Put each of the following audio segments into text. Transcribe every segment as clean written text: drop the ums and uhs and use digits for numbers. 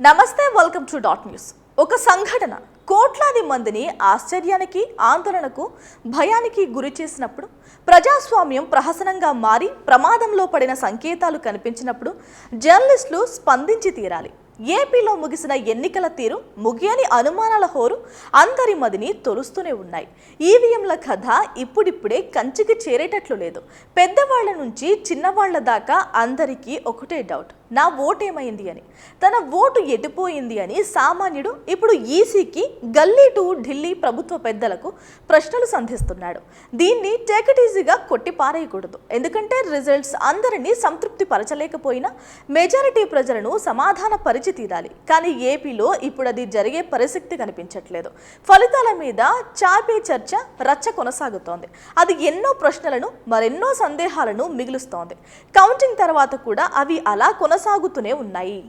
నమస్తే, welcome to dot news. ఒక సంఘటన కోట్లాది మందిని ఆశ్చర్యానికి, ఆందోళనకు, భయానికి గురి చేసినప్పుడు, ప్రజాస్వామ్యం ప్రహసనంగా మారి ప్రమాదంలో పడిన సంకేతాలు కనిపించినప్పుడు జర్నలిస్టులు స్పందించి తీరాలి. ఏపీలో ముగిసిన ఎన్నికల తీరు, ముగియని అనుమానాల హోరు అందరి మదిని తొలుస్తూనే ఉన్నాయి. ఈవీఎంల కథ ఇప్పుడిప్పుడే కంచికి చేరేటట్లు లేదు. పెద్దవాళ్ల నుంచి చిన్నవాళ్ల దాకా అందరికీ ఒకటే డౌట్: నా ఓటేమైంది అని, తన ఓటు ఎటుపోయింది అని సామాన్యుడు ఇప్పుడు ఈసీకి, గల్లీ టు ఢిల్లీ ప్రభుత్వ పెద్దలకు ప్రశ్నలు సంధిస్తున్నాడు. దీన్ని టేక్ ఈజీగా కొట్టి పారేయకూడదు. ఎందుకంటే రిజల్ట్స్ అందరినీ సంతృప్తి పరచలేకపోయినా మెజారిటీ ప్రజలను సమాధాన పరిచి తీరాలి. కానీ ఏపీలో ఇప్పుడు అది జరిగే పరిస్థితి కనిపించట్లేదు. ఫలితాల మీద చాపే చర్చ, రచ్చ కొనసాగుతోంది. అది ఎన్నో ప్రశ్నలను, మరెన్నో సందేహాలను మిగులుస్తోంది. కౌంటింగ్ తర్వాత కూడా అవి అలా కొనసాగుతూనే ఉన్నాయి.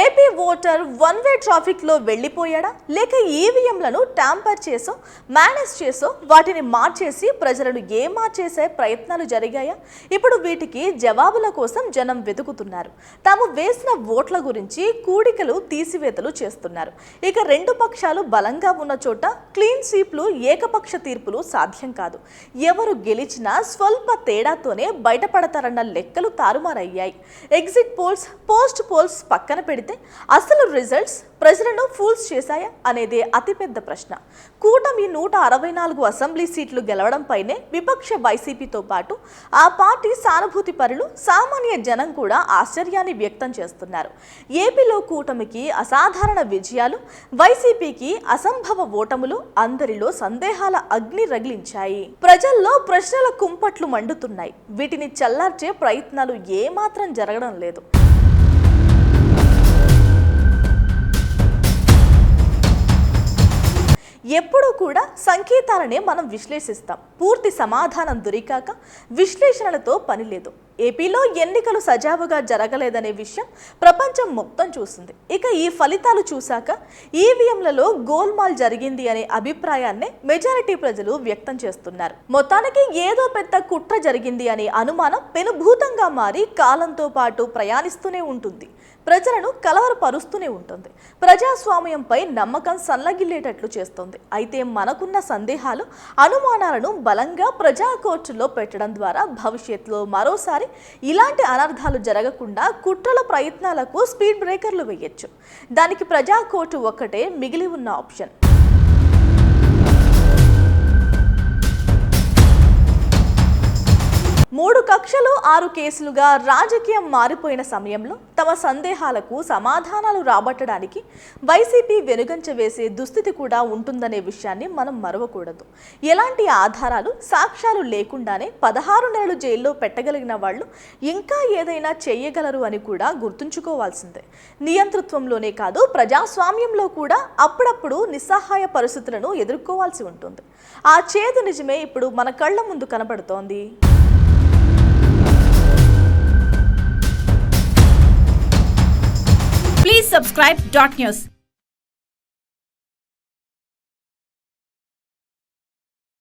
AP voter one way traffic లో వెళ్లిపోయాడా, లేక ఈవీఎంలను ట్యాంపర్ చేసో, మేనేజ్ చేసో, వాటిని మార్చేసి ప్రజలను ఏమార్చేసే ప్రయత్నాలు జరిగాయా? ఇప్పుడు వీటికి జవాబుల కోసం జనం వెతుకుతున్నారు. తాము వేసిన ఓట్ల గురించి కూడికలు, తీసివేతలు చేస్తున్నారు. ఇక రెండు పక్షాలు బలంగా ఉన్న చోట క్లీన్ స్వీప్లు, ఏకపక్ష తీర్పులు సాధ్యం కాదు. ఎవరు గెలిచినా స్వల్ప తేడాతోనే బయటపడతారన్న లెక్కలు తారుమారయ్యాయి. ఎగ్జిట్ పోల్స్, పోస్ట్ పోల్స్ పక్కన పెడితే అసలు రిజల్ట్స్ ప్రజలను ఫూల్స్ చేశాయా అనేదే అతిపెద్ద ప్రశ్న. కూటమి 164 అసెంబ్లీ సీట్లు గెలవడంపైనే విపక్ష వైసీపీతో పాటు ఆ పార్టీ సానుభూతి పరులు, సామాన్య జనం కూడా ఆశ్చర్యాన్ని వ్యక్తం చేస్తున్నారు. ఏపీలో కూటమికి అసాధారణ విజయాలు, వైసీపీకి అసంభవ ఓటములు అందరిలో సందేహాల అగ్ని రగిలించాయి. ప్రజల్లో ప్రశ్నల కుంపట్లు మండుతున్నాయి. వీటిని చల్లార్చే ప్రయత్నాలు ఏమాత్రం జరగడం లేదు. ఎప్పుడూ కూడా సంకేతాలనే మనం విశ్లేషిస్తాం. పూర్తి సమాధానం దొరికాక విశ్లేషణలతో పని లేదు. ఏపీలో ఎన్నికలు సజావుగా జరగలేదనే విషయం ప్రపంచం మొత్తం చూస్తుంది. ఇక ఈ ఫలితాలు చూశాక ఈవీఎంలలో గోల్మాల్ జరిగింది అనే అభిప్రాయాన్నే మెజారిటీ ప్రజలు వ్యక్తం చేస్తున్నారు. మొత్తానికి ఏదో పెద్ద కుట్ర జరిగింది అనే అనుమానం పెనుభూతంగా మారి కాలంతో పాటు ప్రయాణిస్తూనే ఉంటుంది. ప్రజలను కలవరపరుస్తూనే ఉంటుంది. ప్రజాస్వామ్యంపై నమ్మకం సన్నగిల్లేటట్లు చేస్తుంది. అయితే మనకున్న సందేహాలు, అనుమానాలను బలంగా ప్రజా కోర్టులో పెట్టడం ద్వారా భవిష్యత్తులో మరోసారి ఇలాంటి అనర్థాలు జరగకుండా కుట్రల ప్రయత్నాలకు స్పీడ్ బ్రేకర్లు వేయొచ్చు. దానికి ప్రజా కోర్టు ఒక్కటే మిగిలి ఉన్న ఆప్షన్. మూడు కక్షలు 6 కేసులుగా రాజకీయం మారిపోయిన సమయంలో తమ సందేహాలకు సమాధానాలు రాబట్టడానికి వైసీపీ వెనుగంచ వేసే దుస్థితి కూడా ఉంటుందనే విషయాన్ని మనం మరవకూడదు. ఎలాంటి ఆధారాలు, సాక్ష్యాలు లేకుండానే 16 నెలలు జైల్లో పెట్టగలిగిన వాళ్ళు ఇంకా ఏదైనా చేయగలరు అని కూడా గుర్తుంచుకోవాల్సిందే. నియంతృత్వంలోనే కాదు, ప్రజాస్వామ్యంలో కూడా అప్పుడప్పుడు నిస్సహాయ పరిస్థితులను ఎదుర్కోవాల్సి ఉంటుంది. ఆ చేదు నిజమే ఇప్పుడు మన కళ్ళ ముందు కనబడుతోంది. Please subscribe Dot News.